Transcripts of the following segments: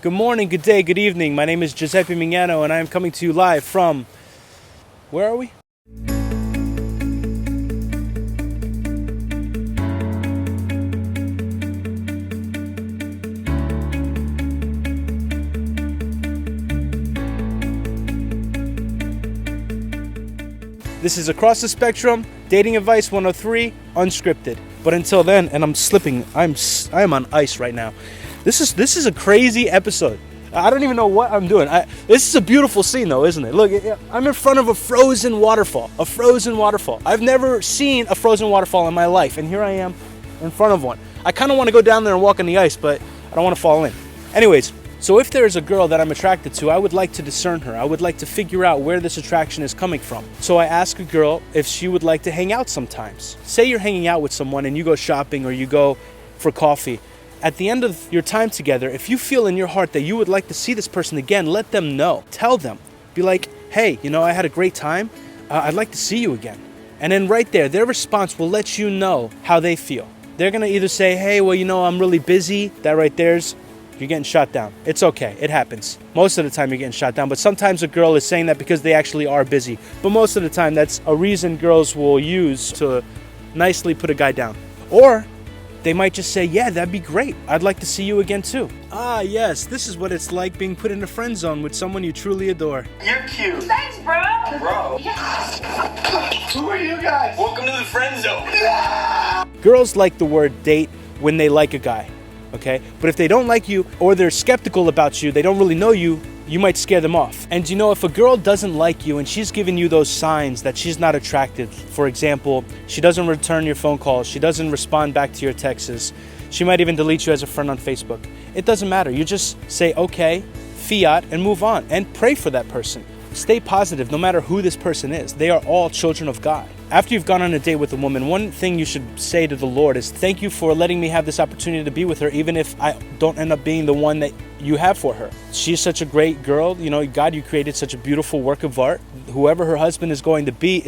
Good morning, good day, good evening. My name is Giuseppe Mignano, and I am coming to you live from... Where are we? This is Across the Spectrum, Dating Advice 103, Unscripted. But until then, and I'm slipping, I am on ice right now. This is a crazy episode. I don't even know what I'm doing. This is a beautiful scene though, isn't it? Look, I'm in front of a frozen waterfall. A frozen waterfall. I've never seen a frozen waterfall in my life, and here I am in front of one. I kind of want to go down there and walk on the ice, but I don't want to fall in. Anyways, so if there is a girl that I'm attracted to, I would like to discern her. I would like to figure out where this attraction is coming from. So I ask a girl if she would like to hang out sometimes. Say you're hanging out with someone and you go shopping or you go for coffee. At the end of your time together, if you feel in your heart that you would like to see this person again, let them know. Tell them. Be like, hey, I had a great time. I'd like to see you again. And then right there, their response will let you know how they feel. They're going to either say, hey, well, I'm really busy. That right there's... You're getting shot down. It's okay. It happens. Most of the time you're getting shot down, but sometimes a girl is saying that because they actually are busy. But most of the time that's a reason girls will use to nicely put a guy down. Or they might just say, yeah, that'd be great. I'd like to see you again too. Ah, yes, this is what it's like being put in a friend zone with someone you truly adore. You're cute. Thanks, bro. Bro. Yes. Who are you guys? Welcome to the friend zone. Girls like the word date when they like a guy. Okay? But if they don't like you or they're skeptical about you, they don't really know you, you might scare them off. And if a girl doesn't like you and she's giving you those signs that she's not attractive, for example, she doesn't return your phone calls, she doesn't respond back to your texts, she might even delete you as a friend on Facebook. It doesn't matter. You just say, okay, fiat, and move on and pray for that person. Stay positive no matter who this person is. They are all children of God. After you've gone on a date with a woman, one thing you should say to the Lord is, thank you for letting me have this opportunity to be with her, even if I don't end up being the one that you have for her. She's such a great girl. God, you created such a beautiful work of art. Whoever her husband is going to be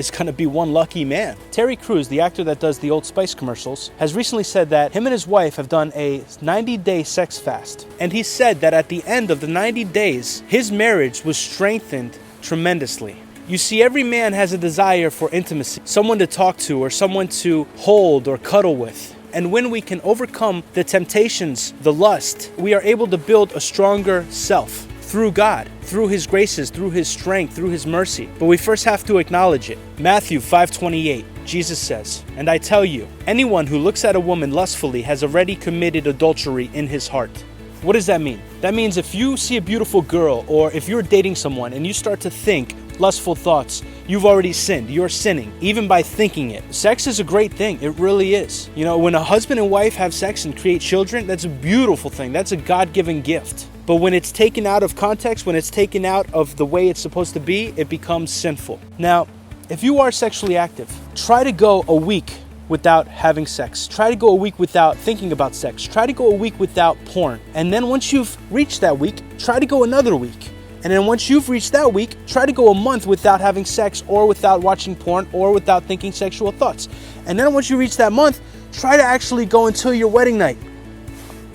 one lucky man. Terry Crews, the actor that does the Old Spice commercials, has recently said that him and his wife have done a 90-day sex fast. And he said that at the end of the 90 days, his marriage was strengthened tremendously. You see, every man has a desire for intimacy, someone to talk to or someone to hold or cuddle with. And when we can overcome the temptations, the lust, we are able to build a stronger self through God, through His graces, through His strength, through His mercy. But we first have to acknowledge it. Matthew 5:28, Jesus says, "And I tell you, anyone who looks at a woman lustfully has already committed adultery in his heart." What does that mean? That means if you see a beautiful girl or if you're dating someone and you start to think lustful thoughts, you've already sinned. You're sinning, even by thinking it. Sex is a great thing. It really is. When a husband and wife have sex and create children, that's a beautiful thing. That's a God-given gift. But when it's taken out of context, when it's taken out of the way it's supposed to be, it becomes sinful. Now, if you are sexually active, try to go a week without having sex. Try to go a week without thinking about sex. Try to go a week without porn. And then once you've reached that week, try to go another week. And then once you've reached that week, try to go a month without having sex or without watching porn or without thinking sexual thoughts. And then once you reach that month, try to actually go until your wedding night.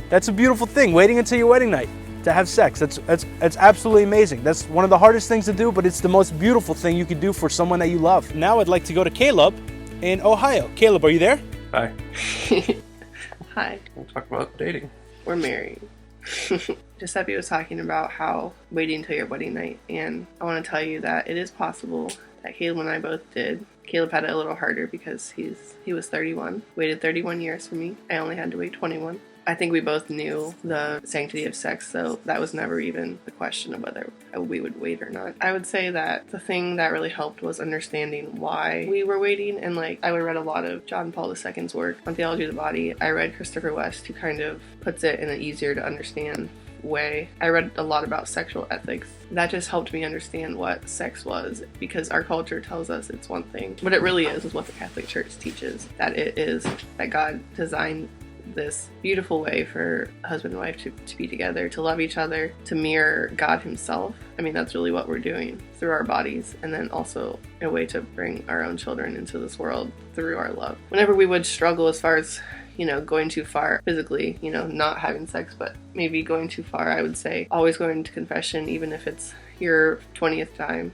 That's a beautiful thing, waiting until your wedding night to have sex. That's absolutely amazing. That's one of the hardest things to do, but it's the most beautiful thing you could do for someone that you love. Now I'd like to go to Caleb in Ohio. Caleb, are you there? Hi. Hi. We'll talk about dating. We're married. Giuseppe was talking about how waiting until your wedding night, and I want to tell you that it is possible that Caleb and I both did. Caleb had it a little harder because he was 31, waited 31 years for me. I only had to wait 21. I think we both knew the sanctity of sex, so that was never even the question of whether we would wait or not. I would say that the thing that really helped was understanding why we were waiting, and I read a lot of John Paul II's work on theology of the body. I read Christopher West, who kind of puts it in an easier to understand way. I read a lot about sexual ethics. That just helped me understand what sex was, because our culture tells us it's one thing. What it really is what the Catholic Church teaches, that it is that God designed this beautiful way for a husband and wife to be together, to love each other, to mirror God Himself. I mean, that's really what we're doing through our bodies, and then also a way to bring our own children into this world through our love. Whenever we would struggle as far as going too far physically, not having sex, but maybe going too far, I would say always going to confession, even if it's your 20th time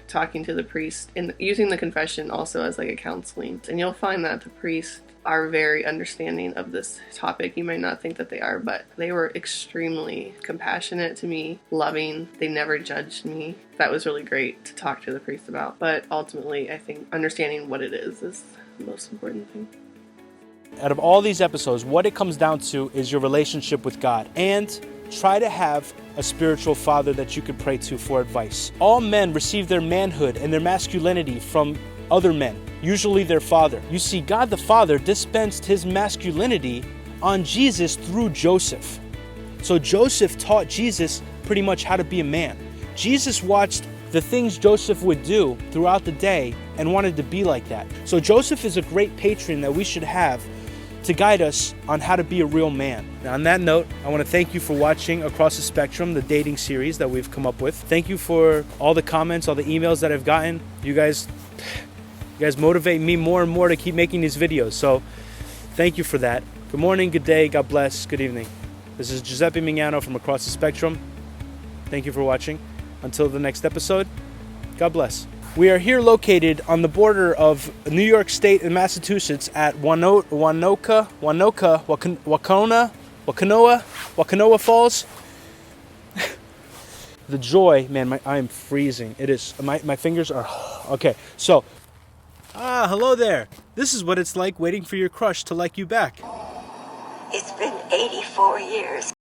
talking to the priest, and using the confession also as like a counseling. And you'll find that the priests are very understanding of this topic. You might not think that they are, but they were extremely compassionate to me, loving. They never judged me. That was really great to talk to the priest about. But ultimately, I think understanding what it is the most important thing. Out of all these episodes, what it comes down to is your relationship with God. And try to have a spiritual father that you could pray to for advice. All men receive their manhood and their masculinity from other men, usually their father. You see, God the Father dispensed his masculinity on Jesus through Joseph. So Joseph taught Jesus pretty much how to be a man. Jesus watched the things Joseph would do throughout the day and wanted to be like that. So Joseph is a great patron that we should have to guide us on how to be a real man. Now, on that note, I want to thank you for watching Across the Spectrum, the dating series that we've come up with. Thank you for all the comments, all the emails that I've gotten. You guys motivate me more and more to keep making these videos. So thank you for that. Good morning, good day, God bless, good evening. This is Giuseppe Mignano from Across the Spectrum. Thank you for watching. Until the next episode, God bless. We are here located on the border of New York State and Massachusetts at Wakanoa Falls. The joy, man, I am freezing. It is, my fingers are, okay. So, hello there. This is what it's like waiting for your crush to like you back. It's been 84 years.